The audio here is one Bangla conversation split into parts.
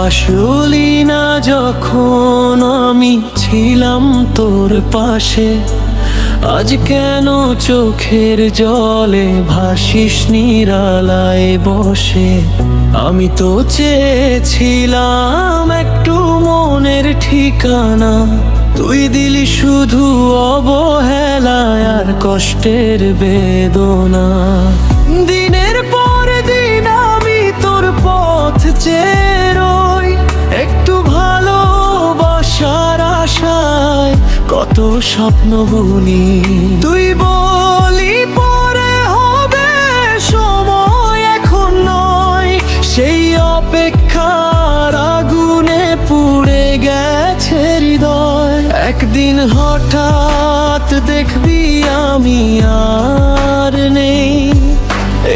আসলি না যখন আমি ছিলাম তোর পাশে, আজ কেন চোখের জলে ভাসিস নিরালায় বসে? আমি তো চেয়েছিলাম একটু মনের ঠিকানা, তুই দিলি শুধু অবহেলায় আর কষ্টের বেদনা। দিনের পর দিন আমি তোর পথ চেয়ে রই, একটু ভালোবাসার আশায় কত স্বপ্ন বুনি। তুই বলি পরে হবে, সময় এখন নয়, সেই অপেক্ষার আগুনে পুড়ে গেছে হৃদয়। একদিন হঠাৎ দেখবি আমি আর নেই,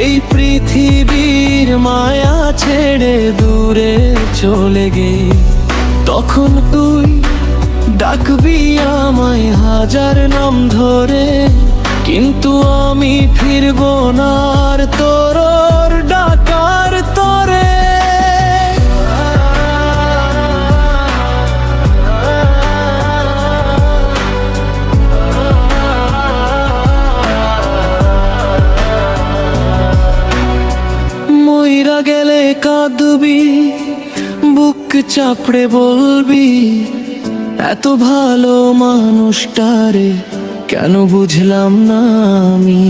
এই পৃথিবীর মায়া ছেড়ে দূরে চলে গে। তখন তুই ডাকবি আমায় হাজার নাম ধরে, কিন্তু আমি ফিরবো না আর তোর ডাকার তরে। মইরা গেলে কাঁদবি, বুক চাপড়ে বলবি, এত ভালো মানুষটারে কেন বুঝলাম না আমি।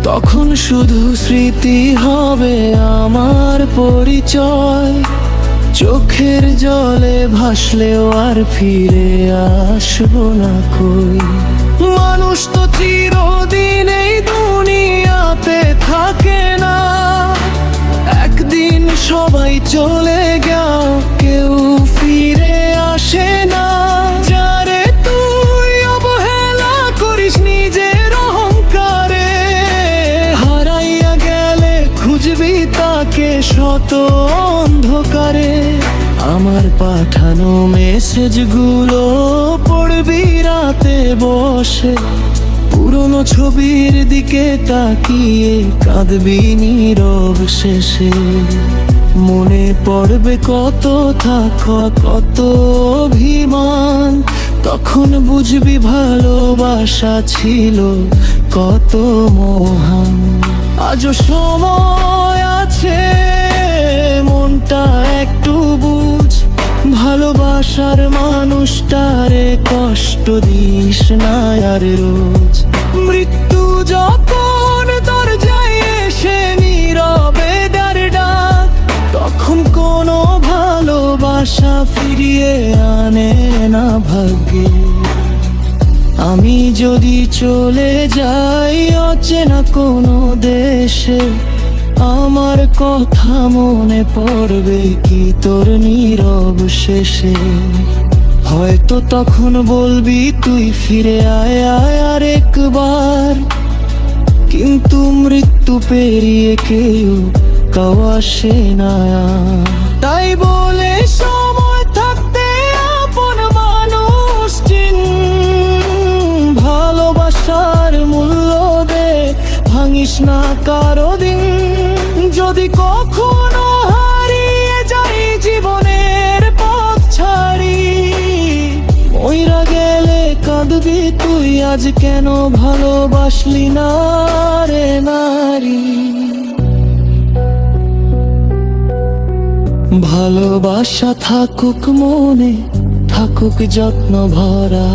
তখন শুধু স্মৃতি হবে আমার পরিচয়, চোখের জলে ভাসলেও আর ফিরে আসবো না কই। মানুষ তো চিরদিন এই দুনিয়াতে থাকে না, একদিন সবাই চলে গেল, কেউ ফিরে আসে না। যারে তুই অবহেলা করিস নিজের অহংকারে, হারাইয়া গেলে খুঁজবি তাকে শত অন্ধকারে। আমার পাঠানো মেসেজগুলো পড়বি রাতে বসে, পুরনো ছবির দিকে তাকিয়ে কাঁদবি নীরব শেষে। মনে পড়বে কত থাকা কত অভিমান, তখন বুঝবি ভালোবাসা ছিল কত মহান। আজও সময় আছে, মনটা একটু বুঝ, ভালোবাসার মানুষটারে কষ্ট দিস না আর রোজ। মৃত্যু যখন দরজায় এসে নীরবে দ্বার ডাক, তখন কোনো ভালোবাসা ফিরিয়ে আনে না ভাগ্যে। আমি যদি চলে যাই অচেনা কোনো দেশে, আমার কথা মনে পড়বে কি তোর নীরব শেষে? হয়তো তখন বলবি তুই ফিরে আয় আয় আর একবার, কিন্তু মৃত্যু পেরিয়ে কেউ কাউ আসে না। তাই বলে সময় থাকতে আপন মানুষ চিন, ভালোবাসার মূল্য দে, ভাঙিস না কারো দিন। যদি কখনো হারিয়ে যাই জীবনের পথ ছাড়ি, মইরা গেলে কাঁদবি তুই, আজ কেন ভালোবাসলি না রে নারী। ভালোবাসা থাকুক মনে, থাকুক যত্ন ভরা,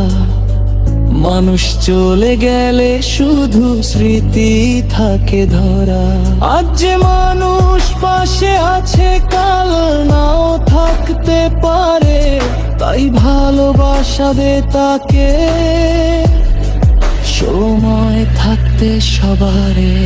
মানুষ চলে গেলে শুধু স্মৃতি থাকে ধরা। আজ যে মানুষ পাশে আছে কাল নাও থাকতে পারে, তাই ভালোবাসা দে তাকে সময় থাকতে সবারে।